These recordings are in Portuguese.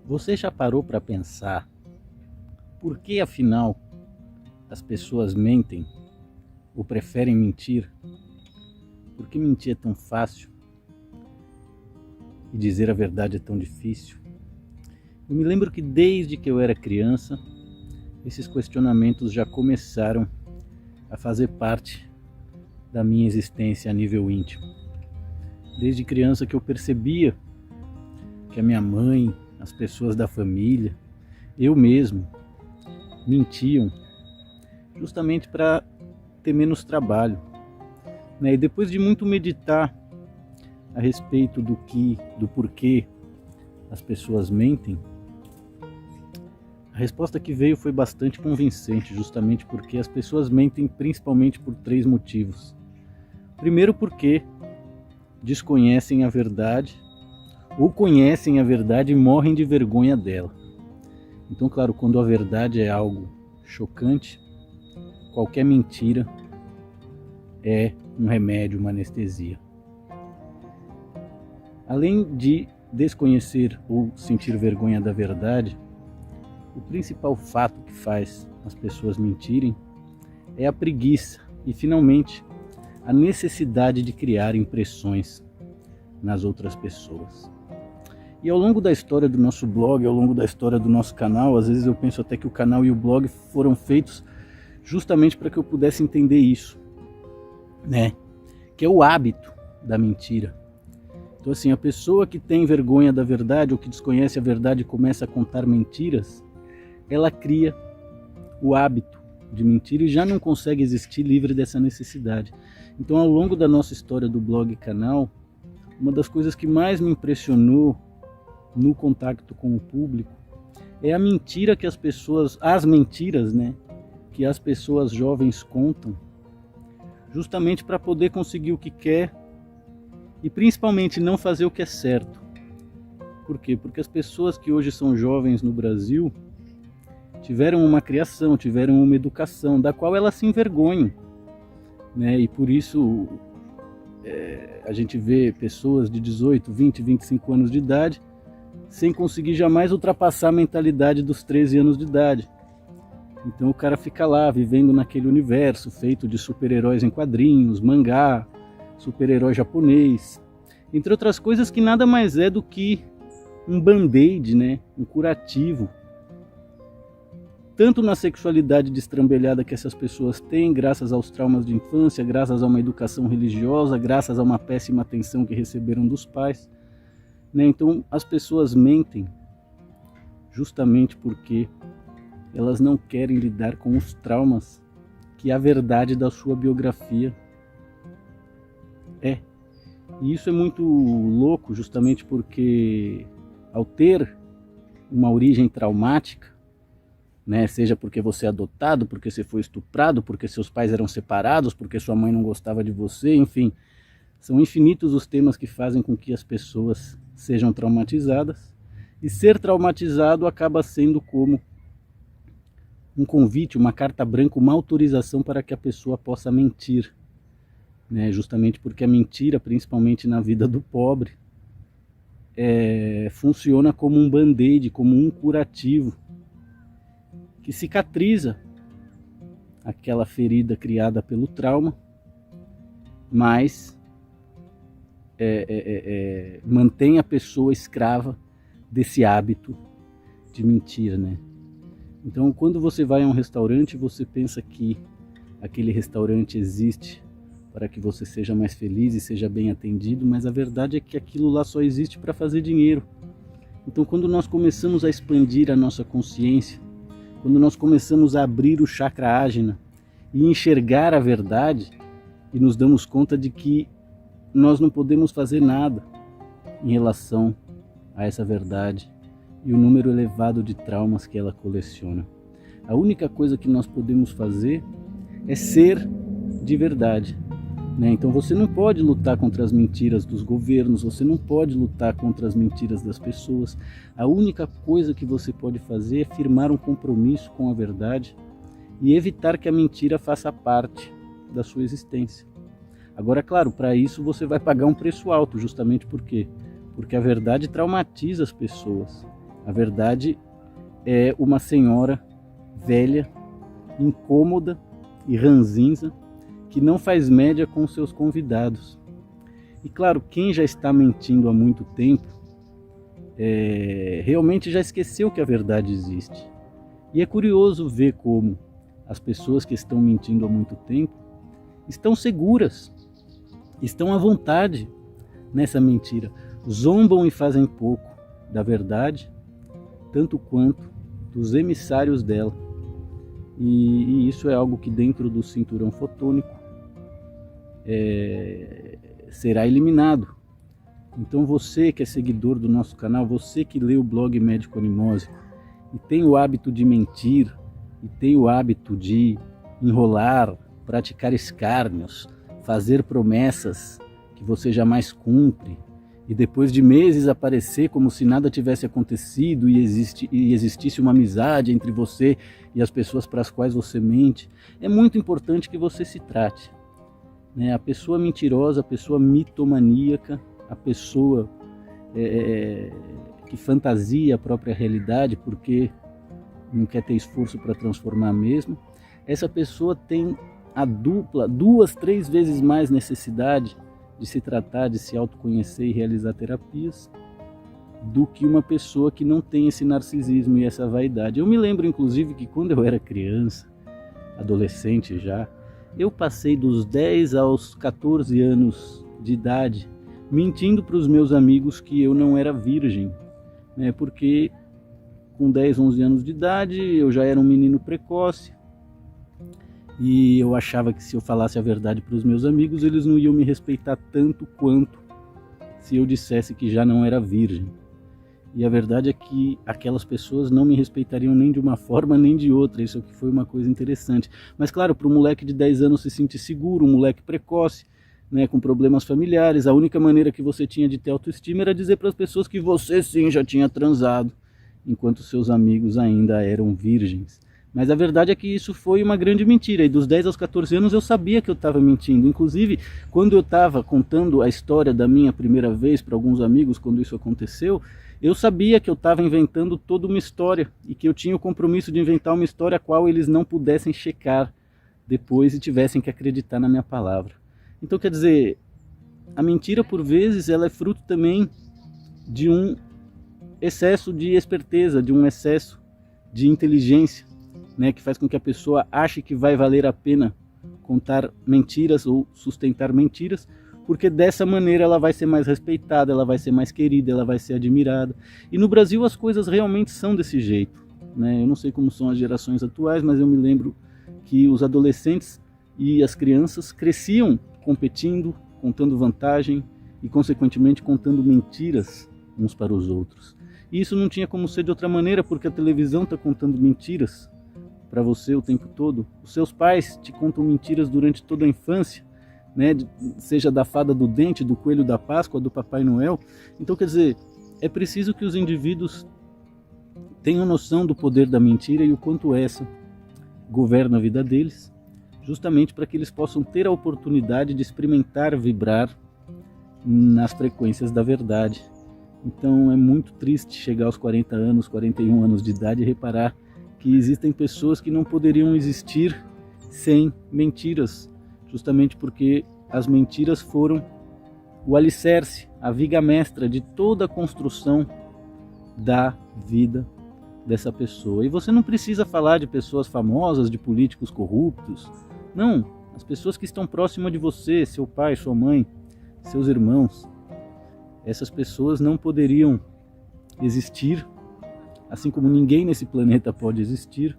Você já parou para pensar por que afinal as pessoas mentem ou preferem mentir? Por que mentir é tão fácil e dizer a verdade é tão difícil? Eu me lembro que desde que eu era criança, esses questionamentos já começaram a fazer parte da minha existência a nível íntimo. Desde criança que eu percebia que a minha mãe, as pessoas da família, eu mesmo, mentiam justamente para ter menos trabalho. E depois de muito meditar a respeito do porquê as pessoas mentem, a resposta que veio foi bastante convincente, justamente porque as pessoas mentem principalmente por 3 motivos. Primeiro, porque desconhecem a verdade, ou conhecem a verdade e morrem de vergonha dela. Então, claro, quando a verdade é algo chocante, qualquer mentira é um remédio, uma anestesia. Além de desconhecer ou sentir vergonha da verdade, o principal fato que faz as pessoas mentirem é a preguiça e, finalmente, a necessidade de criar impressões nas outras pessoas. E ao longo da história do nosso blog, ao longo da história do nosso canal, às vezes eu penso até que o canal e o blog foram feitos justamente para que eu pudesse entender isso, que é o hábito da mentira. Então assim, a pessoa que tem vergonha da verdade ou que desconhece a verdade e começa a contar mentiras, ela cria o hábito de mentir e já não consegue existir livre dessa necessidade. Então, ao longo da nossa história do blog e canal, uma das coisas que mais me impressionou no contato com o público é a mentira que as mentiras, que as pessoas jovens contam, justamente para poder conseguir o que quer e principalmente não fazer o que é certo. Por quê? Porque as pessoas que hoje são jovens no Brasil tiveram uma criação, tiveram uma educação da qual elas se envergonham, e por isso a gente vê pessoas de 18, 20, 25 anos de idade sem conseguir jamais ultrapassar a mentalidade dos 13 anos de idade. Então o cara fica lá vivendo naquele universo feito de super-heróis em quadrinhos, mangá, super-herói japonês, entre outras coisas que nada mais é do que um band-aid, um curativo, tanto na sexualidade destrambelhada que essas pessoas têm, graças aos traumas de infância, graças a uma educação religiosa, graças a uma péssima atenção que receberam dos pais. Então as pessoas mentem justamente porque elas não querem lidar com os traumas que a verdade da sua biografia é. E isso é muito louco, justamente porque ao ter uma origem traumática, seja porque você é adotado, porque você foi estuprado, porque seus pais eram separados, porque sua mãe não gostava de você, enfim, são infinitos os temas que fazem com que as pessoas sejam traumatizadas, e ser traumatizado acaba sendo como um convite, uma carta branca, uma autorização para que a pessoa possa mentir, justamente porque a mentira, principalmente na vida do pobre, funciona como um band-aid, como um curativo, que cicatriza aquela ferida criada pelo trauma, mas mantém a pessoa escrava desse hábito de mentir, Então, quando você vai a um restaurante, você pensa que aquele restaurante existe para que você seja mais feliz e seja bem atendido, mas a verdade é que aquilo lá só existe para fazer dinheiro. Então, quando nós começamos a expandir a nossa consciência, quando nós começamos a abrir o chakra ágina e enxergar a verdade, e nos damos conta de que nós não podemos fazer nada em relação a essa verdade e o número elevado de traumas que ela coleciona. A única coisa que nós podemos fazer é ser de verdade. Então você não pode lutar contra as mentiras dos governos, você não pode lutar contra as mentiras das pessoas. A única coisa que você pode fazer é firmar um compromisso com a verdade e evitar que a mentira faça parte da sua existência. Agora, claro, para isso você vai pagar um preço alto, justamente por quê? Porque a verdade traumatiza as pessoas. A verdade é uma senhora velha, incômoda e ranzinza, que não faz média com seus convidados. E claro, quem já está mentindo há muito tempo, realmente já esqueceu que a verdade existe. E é curioso ver como as pessoas que estão mentindo há muito tempo estão seguras, estão à vontade nessa mentira, zombam e fazem pouco da verdade, tanto quanto dos emissários dela. E isso é algo que dentro do cinturão fotônico será eliminado. Então você que é seguidor do nosso canal, você que lê o blog Médico Animose e tem o hábito de mentir, e tem o hábito de enrolar, praticar escárnios, fazer promessas que você jamais cumpre, e depois de meses aparecer como se nada tivesse acontecido e existisse uma amizade entre você e as pessoas para as quais você mente, é muito importante que você se trate. A pessoa mentirosa, a pessoa mitomaníaca, a pessoa que fantasia a própria realidade porque não quer ter esforço para transformar mesmo, essa pessoa tem a dupla, 2, 3 vezes mais necessidade de se tratar, de se autoconhecer e realizar terapias, do que uma pessoa que não tem esse narcisismo e essa vaidade. Eu me lembro, inclusive, que quando eu era criança, adolescente já, eu passei dos 10 aos 14 anos de idade mentindo para os meus amigos que eu não era virgem, porque com 10, 11 anos de idade eu já era um menino precoce, e eu achava que se eu falasse a verdade para os meus amigos, eles não iam me respeitar tanto quanto se eu dissesse que já não era virgem. E a verdade é que aquelas pessoas não me respeitariam nem de uma forma nem de outra. Isso aqui foi uma coisa interessante. Mas claro, para um moleque de 10 anos se sentir seguro, um moleque precoce, com problemas familiares, a única maneira que você tinha de ter autoestima era dizer para as pessoas que você sim já tinha transado, enquanto seus amigos ainda eram virgens. Mas a verdade é que isso foi uma grande mentira, e dos 10 aos 14 anos eu sabia que eu estava mentindo. Inclusive, quando eu estava contando a história da minha primeira vez para alguns amigos, quando isso aconteceu, eu sabia que eu estava inventando toda uma história, e que eu tinha o compromisso de inventar uma história a qual eles não pudessem checar depois e tivessem que acreditar na minha palavra. Então, quer dizer, a mentira por vezes ela é fruto também de um excesso de esperteza, de um excesso de inteligência, que faz com que a pessoa ache que vai valer a pena contar mentiras ou sustentar mentiras, porque dessa maneira ela vai ser mais respeitada, ela vai ser mais querida, ela vai ser admirada. E no Brasil as coisas realmente são desse jeito. Eu não sei como são as gerações atuais, mas eu me lembro que os adolescentes e as crianças cresciam competindo, contando vantagem e, consequentemente, contando mentiras uns para os outros. E isso não tinha como ser de outra maneira, porque a televisão está contando mentiras para você o tempo todo. Os seus pais te contam mentiras durante toda a infância, seja da fada do dente, do coelho da Páscoa, do Papai Noel. Então, quer dizer, é preciso que os indivíduos tenham noção do poder da mentira e o quanto essa governa a vida deles, justamente para que eles possam ter a oportunidade de experimentar vibrar nas frequências da verdade. Então é muito triste chegar aos 40 anos, 41 anos de idade e reparar que existem pessoas que não poderiam existir sem mentiras, justamente porque as mentiras foram o alicerce, a viga mestra de toda a construção da vida dessa pessoa. E você não precisa falar de pessoas famosas, de políticos corruptos. Não, as pessoas que estão próximas de você, seu pai, sua mãe, seus irmãos, essas pessoas não poderiam existir, assim como ninguém nesse planeta pode existir,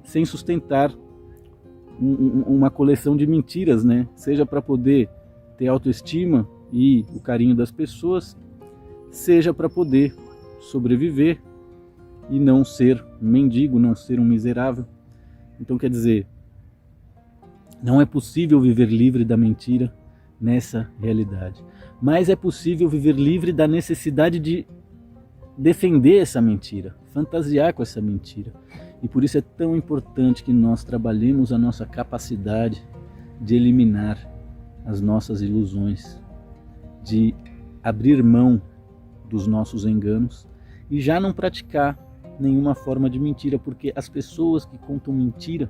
sem sustentar uma coleção de mentiras, Seja para poder ter autoestima e o carinho das pessoas, seja para poder sobreviver e não ser um mendigo, não ser um miserável. Então, quer dizer, não é possível viver livre da mentira nessa realidade, mas é possível viver livre da necessidade de defender essa mentira, fantasiar com essa mentira. E por isso é tão importante que nós trabalhemos a nossa capacidade de eliminar as nossas ilusões, de abrir mão dos nossos enganos e já não praticar nenhuma forma de mentira, porque as pessoas que contam mentira,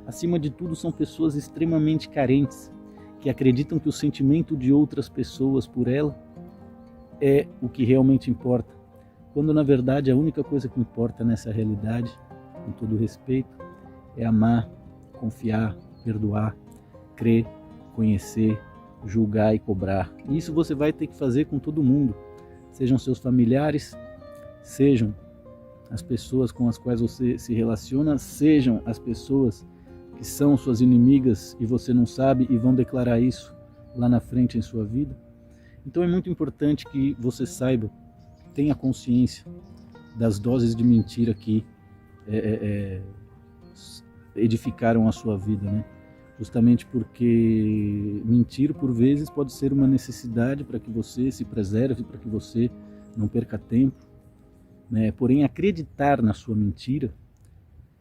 acima de tudo, são pessoas extremamente carentes, que acreditam que o sentimento de outras pessoas por ela é o que realmente importa, quando na verdade a única coisa que importa nessa realidade, com todo respeito, é amar, confiar, perdoar, crer, conhecer, julgar e cobrar. E isso você vai ter que fazer com todo mundo, sejam seus familiares, sejam as pessoas com as quais você se relaciona, sejam as pessoas que são suas inimigas e você não sabe e vão declarar isso lá na frente em sua vida. Então é muito importante que você saiba, tenha consciência das doses de mentira que edificaram a sua vida, né? Justamente porque mentir por vezes pode ser uma necessidade para que você se preserve, para que você não perca tempo, né? Porém, acreditar na sua mentira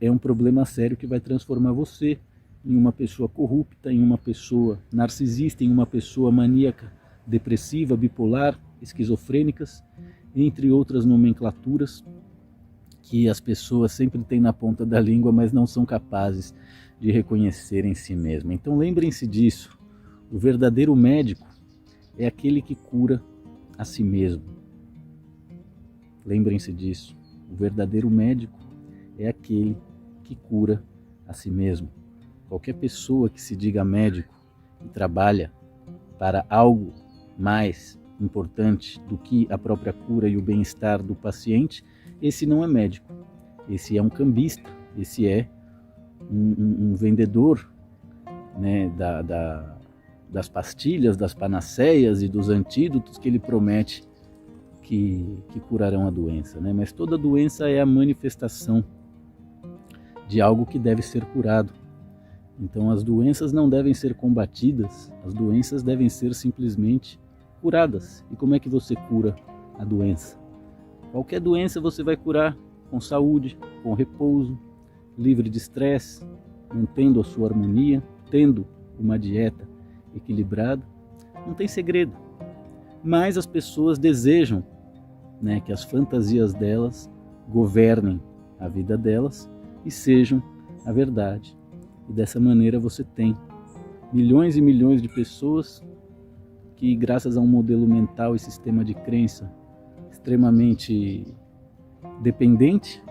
é um problema sério que vai transformar você em uma pessoa corrupta, em uma pessoa narcisista, em uma pessoa maníaca, depressiva, bipolar, esquizofrênicas, entre outras nomenclaturas que as pessoas sempre têm na ponta da língua, mas não são capazes de reconhecer em si mesma. Então lembrem-se disso, o verdadeiro médico é aquele que cura a si mesmo. Lembrem-se disso, o verdadeiro médico é aquele que cura a si mesmo. Qualquer pessoa que se diga médico e trabalha para algo mais importante do que a própria cura e o bem-estar do paciente, esse não é médico, esse é um cambista, esse é um vendedor, né, das pastilhas, das panaceias e dos antídotos que ele promete que curarão a doença, né? Mas toda doença é a manifestação de algo que deve ser curado. Então as doenças não devem ser combatidas, as doenças devem ser simplesmente curadas. E como é que você cura a doença? Qualquer doença você vai curar com saúde, com repouso, livre de estresse, mantendo a sua harmonia, tendo uma dieta equilibrada. Não tem segredo. Mas as pessoas desejam, né, que as fantasias delas governem a vida delas e sejam a verdade. E dessa maneira você tem milhões e milhões de pessoas que, graças a um modelo mental e sistema de crença extremamente dependente,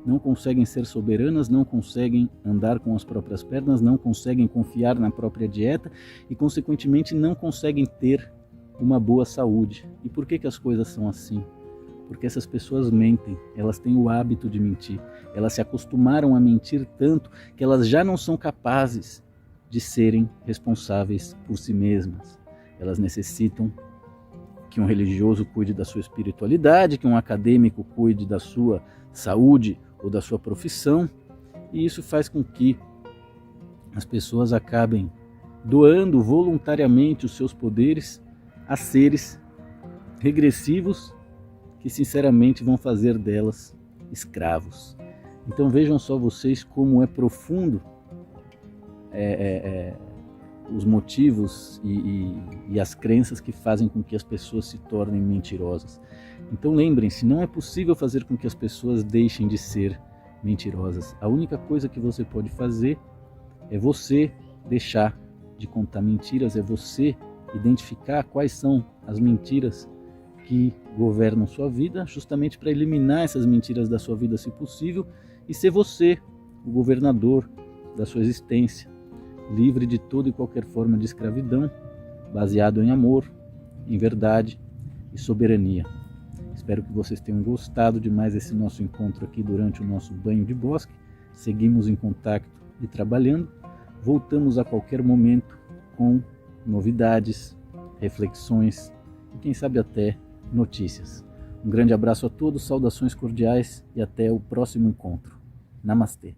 não conseguem ser soberanas, não conseguem andar com as próprias pernas, não conseguem confiar na própria dieta e, consequentemente, não conseguem ter uma boa saúde. E por que as coisas são assim? Porque essas pessoas mentem, elas têm o hábito de mentir, elas se acostumaram a mentir tanto que elas já não são capazes de serem responsáveis por si mesmas. Elas necessitam que um religioso cuide da sua espiritualidade, que um acadêmico cuide da sua saúde ou da sua profissão, e isso faz com que as pessoas acabem doando voluntariamente os seus poderes a seres regressivos que sinceramente vão fazer delas escravos. Então vejam só vocês como é profundo os motivos e as crenças que fazem com que as pessoas se tornem mentirosas. Então lembrem-se, não é possível fazer com que as pessoas deixem de ser mentirosas. A única coisa que você pode fazer é você deixar de contar mentiras, é você identificar quais são as mentiras que governam sua vida, justamente para eliminar essas mentiras da sua vida, se possível, e ser você o governador da sua existência, livre de toda e qualquer forma de escravidão, baseado em amor, em verdade e soberania. Espero que vocês tenham gostado de mais esse nosso encontro aqui durante o nosso banho de bosque. Seguimos em contato e trabalhando. Voltamos a qualquer momento com novidades, reflexões e quem sabe até notícias. Um grande abraço a todos, saudações cordiais e até o próximo encontro. Namastê.